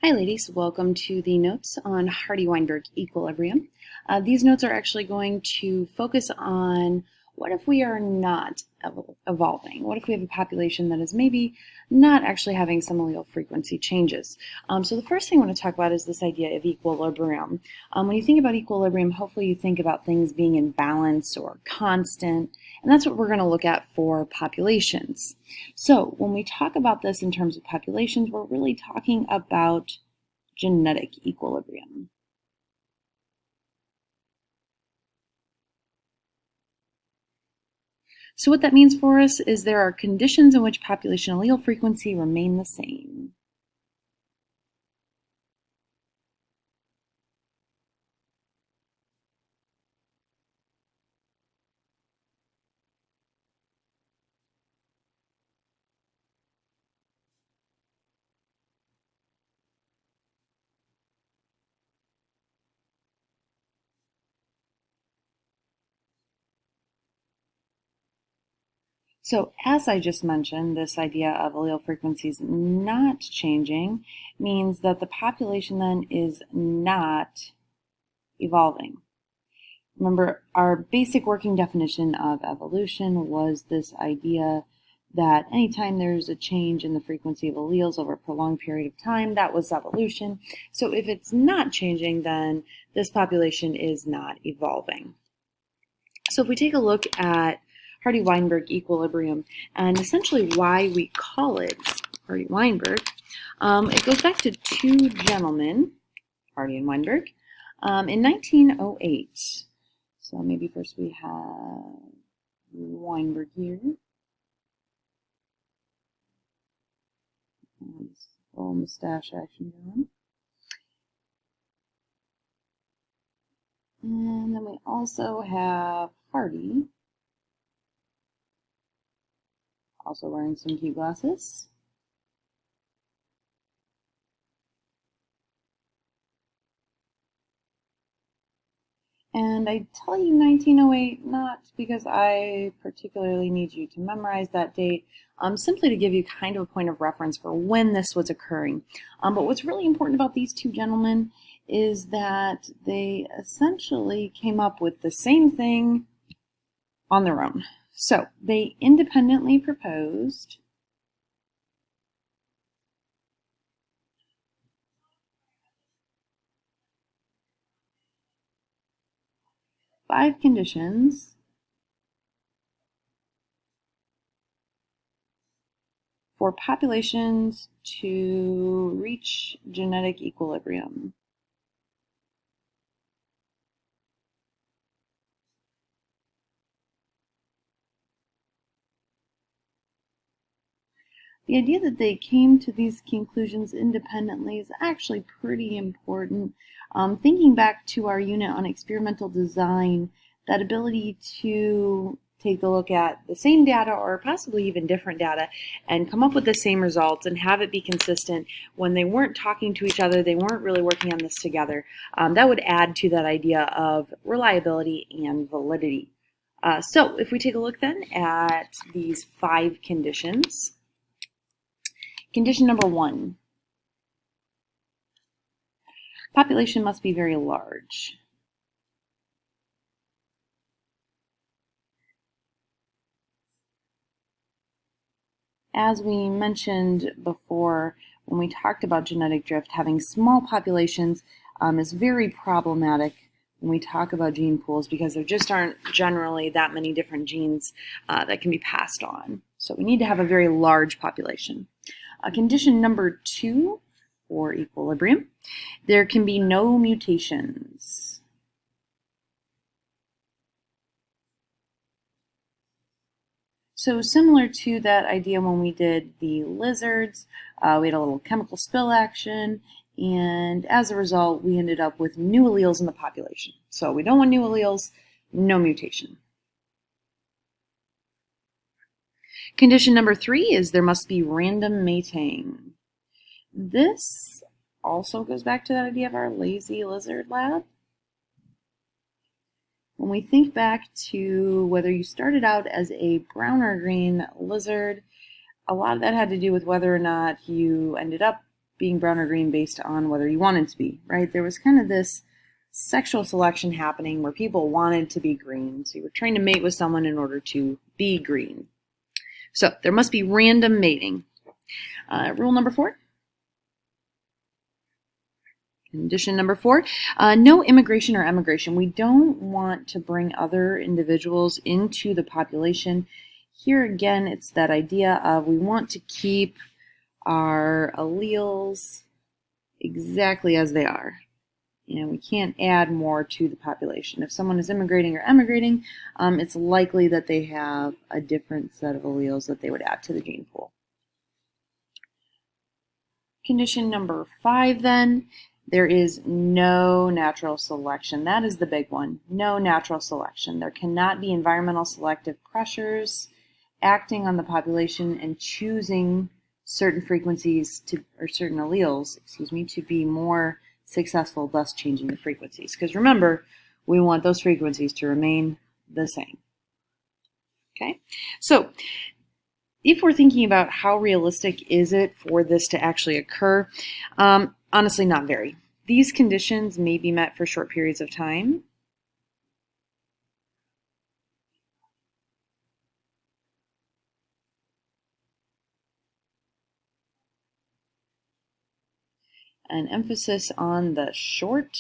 Hi ladies, welcome to the notes on Hardy-Weinberg equilibrium. These notes are actually going to focus on what if we are not evolving? What if we have a population that is maybe not actually having some allele frequency changes? So the first thing I want to talk about is this idea of equilibrium. When you think about equilibrium, hopefully you think about things being in balance or constant, and that's what we're going to look at for populations. So when we talk about this in terms of populations, we're really talking about genetic equilibrium. So what that means for us is there are conditions in which population allele frequency remain the same. So as I just mentioned, this idea of allele frequencies not changing means that the population then is not evolving. Remember, our basic working definition of evolution was this idea that anytime there's a change in the frequency of alleles over a prolonged period of time, that was evolution. So if it's not changing, then this population is not evolving. So if we take a look at Hardy-Weinberg equilibrium and essentially why we call it Hardy-Weinberg, it goes back to two gentlemen, Hardy and Weinberg, in 1908. So maybe first we have Weinberg here. This little mustache action going. And then we also have Hardy, also wearing some cute glasses. And I tell you 1908 not because I particularly need you to memorize that date, simply to give you kind of a point of reference for when this was occurring. But what's really important about these two gentlemen is that they essentially came up with the same thing on their own. So they independently proposed five conditions for populations to reach genetic equilibrium. The idea that they came to these conclusions independently is actually pretty important. Thinking back to our unit on experimental design, that ability to take a look at the same data or possibly even different data and come up with the same results and have it be consistent when they weren't talking to each other, they weren't really working on this together, that would add to that idea of reliability and validity. So if we take a look then at these five conditions, condition number 1, population must be very large. As we mentioned before, when we talked about genetic drift, having small populations is very problematic when we talk about gene pools because there just aren't generally that many different genes that can be passed on. So we need to have a very large population. Condition number 2 for equilibrium, there can be no mutations. So similar to that idea when we did the lizards, we had a little chemical spill action, and as a result, we ended up with new alleles in the population. So we don't want new alleles, no mutation. Condition number 3 is there must be random mating. This also goes back to that idea of our lazy lizard lab. When we think back to whether you started out as a brown or green lizard, a lot of that had to do with whether or not you ended up being brown or green based on whether you wanted to be, right? There was kind of this sexual selection happening where people wanted to be green. So you were trying to mate with someone in order to be green. So there must be random mating. Rule number 4. Condition number 4, no immigration or emigration. We don't want to bring other individuals into the population. Here again, it's that idea of we want to keep our alleles exactly as they are. And we can't add more to the population. If someone is immigrating or emigrating, it's likely that they have a different set of alleles that they would add to the gene pool. Condition number 5 then, there is no natural selection. That is the big one. No natural selection. There cannot be environmental selective pressures acting on the population and choosing certain frequencies or certain alleles, to be more successful, thus changing the frequencies. Because remember, we want those frequencies to remain the same. Okay, so if we're thinking about how realistic is it for this to actually occur, honestly, not very. These conditions may be met for short periods of time. An emphasis on the short.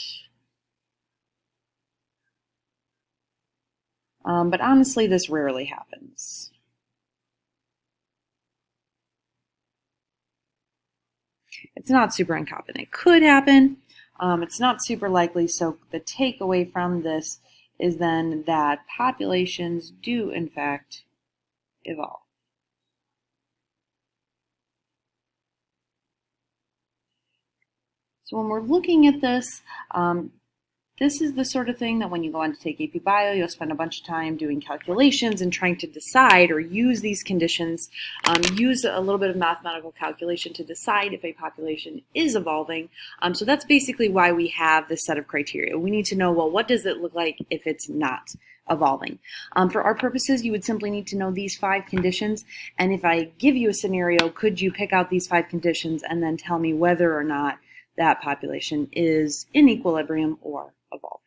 But honestly, this rarely happens. It's not super uncommon. It could happen. It's not super likely. So the takeaway from this is then that populations do, in fact, evolve. So when we're looking at this, this is the sort of thing that when you go on to take AP Bio, you'll spend a bunch of time doing calculations and trying to decide or use these conditions, use a little bit of mathematical calculation to decide if a population is evolving. So that's basically why we have this set of criteria. We need to know, well, what does it look like if it's not evolving? For our purposes, you would simply need to know these 5 conditions. And if I give you a scenario, could you pick out these 5 conditions and then tell me whether or not that population is in equilibrium or evolving?